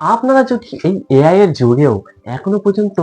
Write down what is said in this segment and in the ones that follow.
আপনারা যদি এই এআই এর যুগেও এখনো পর্যন্ত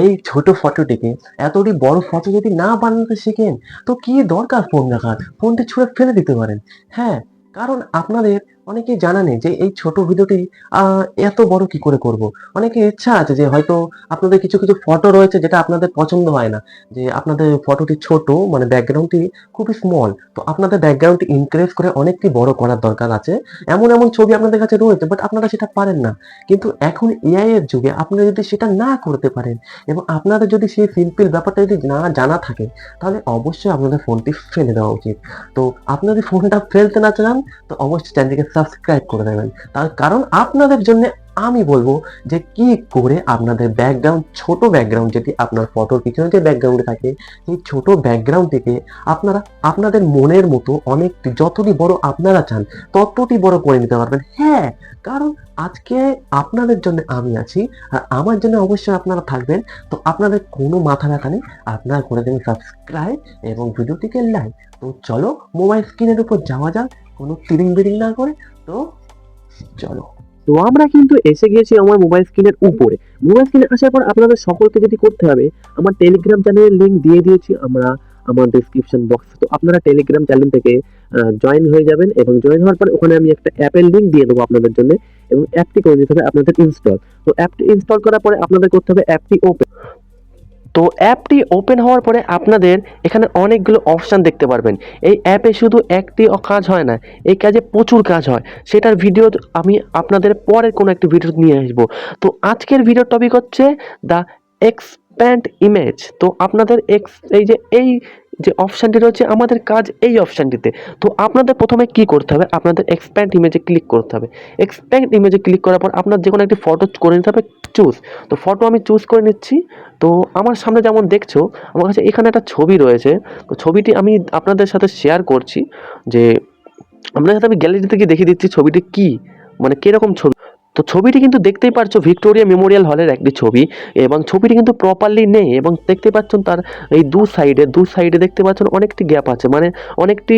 এই ছোট ফটোটিকে এতটি বড় ফটো যদি না বানাতে শিখেন, তো কি দরকার ফোন রাখার? ফোনটি ছুঁড়ে ফেলে দিতে পারেন। হ্যাঁ, কারণ আপনাদের অনেকেই জানা নেই যে এই ছোট ভিডিওটি আ এত বড় কি করে করব? অনেকের ইচ্ছা আছে যে হয়তো আপনাদের কিছু ফটো রয়েছে যেটা আপনাদের পছন্দ হয় না। যে আপনাদের ফটোটি ছোট মানে ব্যাকগ্রাউন্ডটি খুবই স্মল। তো আপনাদের ব্যাকগ্রাউন্ডটি ইনক্রিজ করে অনেকটি বড় করার দরকার আছে। এমন ছবি আপনাদের কাছে রয়েছে বাট আপনারা সেটা পারেন না। কিন্তু এখন এআই এর যুগে আপনারা যদি সেটা না করতে পারেন এবং আপনাদের যদি সেই সিম্পল ব্যাপারটা যদি না জানা থাকে, তাহলে অবশ্যই আপনাদের ফোনটি ফেলে দেওয়া উচিত। তো আপনি যদি ফোনটা ফেলতে না চান, তো অবশ্যই চ্যানেলটিকে সাবস্ক্রাইব করে দেবেন। তার কারণ আপনাদের জন্যে আমি বলবো যে কি করে আপনাদের ব্যাকগ্রাউন্ড, ছোট ব্যাকগ্রাউন্ড যেটি আপনার ফটোর পিছনে যে ব্যাকগ্রাউন্ডে থাকে, সেই ছোট ব্যাকগ্রাউন্ডটিকে আপনারা আপনাদের মনের মতো অনেকটি যতটি বড় আপনারা চান, ততটি বড় করে নিতে পারবেন। হ্যাঁ, কারণ আজকে আপনাদের জন্য আমি আছি আর আমার জন্য অবশ্যই আপনারা থাকবেন। তো আপনাদের কোনো মাথা ব্যথা নেই। আপনারা করে দেবেন সাবস্ক্রাইব এবং ভিডিওটিকে লাইক। তো চলো মোবাইল স্ক্রিনের উপর যাওয়া যাক কোনো তিরিং-বিরিং না করে। তো চলো। তো আমরা কিন্তু এসে গিয়েছি আমার মোবাইল স্ক্রিনের উপরে। মোবাইল স্ক্রিনে আসার পর আপনাদের সকলকে যেটি করতে হবে, আমার টেলিগ্রাম চ্যানেলের লিঙ্ক দিয়ে দিয়েছি আমরা আমার ডেসক্রিপশন বক্সে। তো আপনারা টেলিগ্রাম চ্যানেল থেকে জয়েন হয়ে যাবেন এবং জয়েন হওয়ার পরে ওখানে আমি একটা অ্যাপের লিঙ্ক দিয়ে দেবো আপনাদের জন্য এবং অ্যাপটি করে নিতে হবে আপনাদের ইনস্টল। তো অ্যাপটি ইনস্টল করার পরে আপনাদের করতে হবে অ্যাপটি ওপেন। তো অ্যাপটি ওপেন হওয়ার পরে আপনাদের এখানে অনেকগুলো অপশান দেখতে পারবেন। এই অ্যাপে শুধু একটি কাজ হয় না, এই কাজে প্রচুর কাজ হয়। সেটার ভিডিও আমি আপনাদের পরের কোনো একটি ভিডিও নিয়ে আসবো। তো আজকের ভিডিওর টপিক হচ্ছে দ্য এক্সপ্যান্ড ইমেজ। তো আপনাদের এই যে অপশানটি রয়েছে, আমাদের কাজ এই অপশানটিতে। তো আপনাদের প্রথমে কি করতে হবে, আপনাদের এক্সপ্যান্ড ইমেজে ক্লিক করতে হবে। এক্সপ্যান্ড ইমেজে ক্লিক করার পর আপনার যে কোনো একটি ফটো করে নিতে হবে, চুজ। তো ফটো আমি চুজ করে নিচ্ছি। তো আমার সামনে যেমন দেখছো, আমার কাছে এখানে একটা ছবি রয়েছে। তো ছবিটি আমি আপনাদের সাথে শেয়ার করছি, যে আপনাদের সাথে আমি গ্যালারি থেকে দেখিয়ে দিচ্ছি ছবিটি কি, মানে কিরকম ছবি। তো ছবিটি কিন্তু দেখতেই পারছো ভিক্টোরিয়া মেমোরিয়াল হলের একটি ছবি, এবং ছবিটি কিন্তু প্রপারলি নেই, এবং দেখতে পাচ্ছেন তার এই দু সাইডে দেখতে পাচ্ছেন অনেকটি গ্যাপ আছে, মানে অনেকটি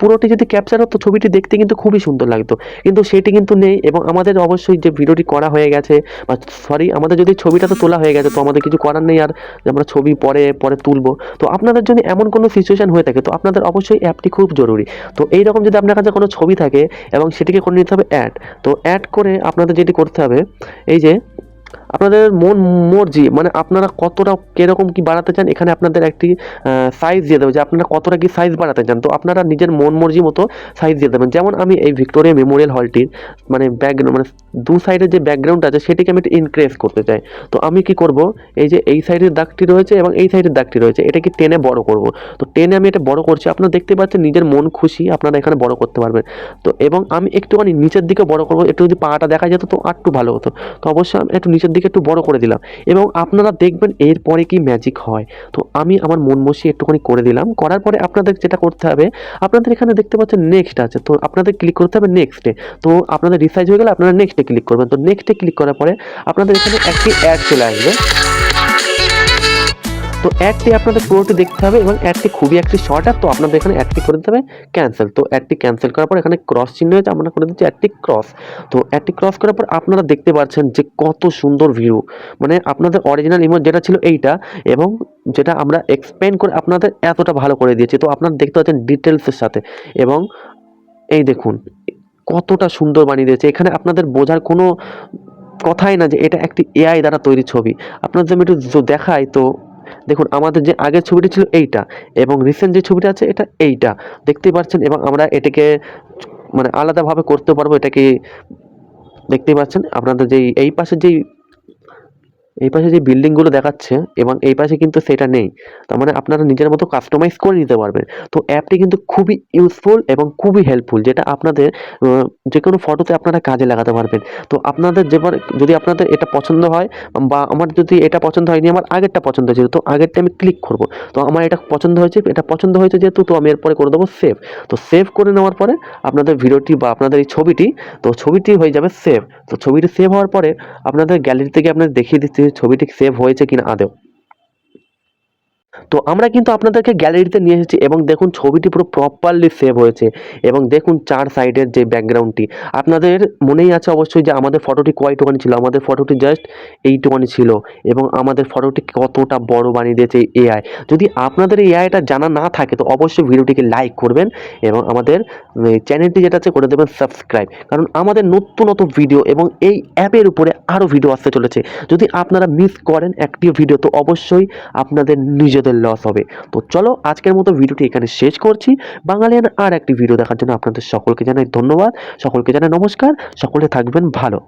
পুরোটি যদি ক্যাপচার হতো ছবিটি দেখতে কিন্তু খুবই সুন্দর লাগতো, কিন্তু সেটি কিন্তু নেই। এবং আমাদের অবশ্যই যে ভিডিওটি করা হয়ে গেছে, বা সরি আমাদের যদি ছবিটা তো তোলা হয়ে গেছে, তো আমাদের কিছু করার নেই আর, যে আমরা ছবি পরে পরে তুলবো। তো আপনাদের যদি এমন কোনো সিচুয়েশন হয়ে থাকে, তো আপনাদের অবশ্যই অ্যাপটি খুব জরুরি। তো এইরকম যদি আপনার কাছে কোনো ছবি থাকে এবং সেটিকে করে নিতে হবে অ্যাড। তো অ্যাড করে আপনাদের যেটি করতে হবে, এই যে আপনাদের মন মর্জি, মানে আপনারা কতটা কিরকম কি বাড়াতে চান, এখানে আপনাদের একটি সাইজ দিয়ে দেবে যে আপনারা কতটা কি সাইজ বাড়াতে চান। তো আপনারা নিজের মন মর্জি মতো সাইজ দিয়ে দেবেন। যেমন আমি এই ভিক্টোরিয়া মেমোরিয়াল হলটির মানে মানে দু সাইডের যে ব্যাকগ্রাউন্ড আছে সেটিকে আমি একটু ইনক্রিজ করতে চাই। তো আমি কি করব, এই যে এই সাইডের দাগটি রয়েছে এবং এই সাইডের দাগটি রয়েছে, এটাকে টেনে বড় করব। তো টেনে আমি এটা বড় করছি, আপনারা দেখতে পাচ্ছেন নিজের মন খুশি আপনারা এখানে বড় করতে পারবেন। তো এবং আমি একটুখানি নিচের দিকে বড় করব, একটু যদি পাটা দেখা যেত তো আর একটু ভালো হতো। তো অবশ্যই আমি একটু নিচের দিকে একটু বড় করে দিলাম, এবং আপনারা দেখবেন এরপরে কি ম্যাজিক হয়। তো আমি আমার মন বসিয়ে একটুখানি করে দিলাম, করার পরে আপনাদের যেটা করতে হবে, আপনাদের এখানে দেখতে পাচ্ছেন নেক্সট আছে, তো আপনাদের ক্লিক করতে হবে নেক্সটে। তো আপনাদের রিসাইজ হয়ে গেলে আপনারা নেক্সটে ক্লিক করবেন। তো নেক্সটে ক্লিক করার পরে আপনাদের এখানে একটি অ্যাড চলে আসবে। তো অ্যাডটি আপনাদের পুরোটি দেখতে হবে, এবং অ্যাডটি খুবই একটি শর্ট অ্যাড। তো আপনাদের এখানে অ্যাডটি করে দিতে হবে ক্যান্সেল। তো অ্যাডটি ক্যান্সেল করার পর এখানে ক্রস চিহ্ন হয়েছে, আমরা করে দিচ্ছি অ্যাডটি ক্রস। তো অ্যাডটি ক্রস করার পর আপনারা দেখতে পাচ্ছেন যে কত সুন্দর ভিউ, মানে আপনাদের অরিজিনাল ইমেজ যেটা ছিল এইটা, এবং যেটা আমরা এক্সপ্যান্ড করে আপনাদের এতটা ভালো করে দিয়েছি। তো আপনারা দেখতে পাচ্ছেন ডিটেলসের সাথে, এবং এই দেখুন কতটা সুন্দর বানিয়ে দিয়েছে। এখানে আপনাদের বোঝার কোনো কথাই না যে এটা একটি এআই দ্বারা তৈরি ছবি। আপনাদের আমি একটু দেখাই। তো দেখুন আমাদের যে আগের ছবিটি ছিল এইটা, এবং রিসেন্ট যে ছবিটা আছে এটা এইটা, দেখতেই পাচ্ছেন। এবং আমরা এটাকে মানে আলাদাভাবে করতে পারবো, এটাকে দেখতেই পাচ্ছেন। আপনাদের যেই এই পাশে যে বিল্ডিংগুলো দেখাচ্ছে, এবং এই পাশে কিন্তু সেটা নেই। তার মানে আপনারা নিজের মতো কাস্টমাইজ করে নিতে পারবেন। তো অ্যাপটি কিন্তু খুবই ইউজফুল এবং খুবই হেল্পফুল, যেটা আপনাদের যে কোনো ফটোতে আপনারা কাজে লাগাতে পারবেন। তো আপনাদের যেবার যদি আপনাদের এটা পছন্দ হয়, বা আমার যদি এটা পছন্দ হয়নি, আমার আগেরটা পছন্দ হয়েছিল, তো আগেরটা আমি ক্লিক করব। তো আমার এটা পছন্দ হয়েছে যেহেতু, তো আমি এরপরে করে দেবো সেভ। তো সেভ করে নেওয়ার পরে আপনাদের ভিডিওটি বা আপনাদের এই ছবিটি, তো ছবিটি হয়ে যাবে সেভ। তো ছবিটি সেভ হওয়ার পরে আপনাদের গ্যালারি থেকে আপনাদের দেখিয়ে দিচ্ছি ছবিটি সেভ হয়েছে কিনা আদৌ। তো আমরা কিন্তু আপনাদেরকে গ্যালারিতে নিয়ে এসেছি এবং দেখুন ছবিটি পুরো প্রপারলি সেভ হয়েছে এবং দেখুন চার সাইডের যে ব্যাকগ্রাউন্ডটি আপনাদের মনেই আছে অবশ্যই যে আমাদের ফটোটি কয়টুখানি ছিল। আমাদের ফটোটি জাস্ট এইটুখানি ছিল এবং আমাদের ফটোটি কতটা বড় বানিয়ে দিয়েছে এআই। যদি আপনাদের এই এআইটা জানা না থাকে তো অবশ্যই ভিডিওটিকে লাইক করবেন এবং আমাদের চ্যানেলটি যেটা আছে করে দেবেন সাবস্ক্রাইব, কারণ আমাদের নতুন নতুন ভিডিও এবং এই অ্যাপের উপরে আরও ভিডিও আসতে চলেছে। যদি আপনারা মিস করেন একটি ভিডিও তো অবশ্যই আপনাদের নিজেদের লস হবে। তো চলো আজকের মতো ভিডিওটি এখানে শেষ করছি। বাঙালিয়ান আর একটি ভিডিও দেখার জন্য আপনাদের সকলকে জানাই ধন্যবাদ, সকলকে জানাই নমস্কার, সকলে থাকবেন ভালো।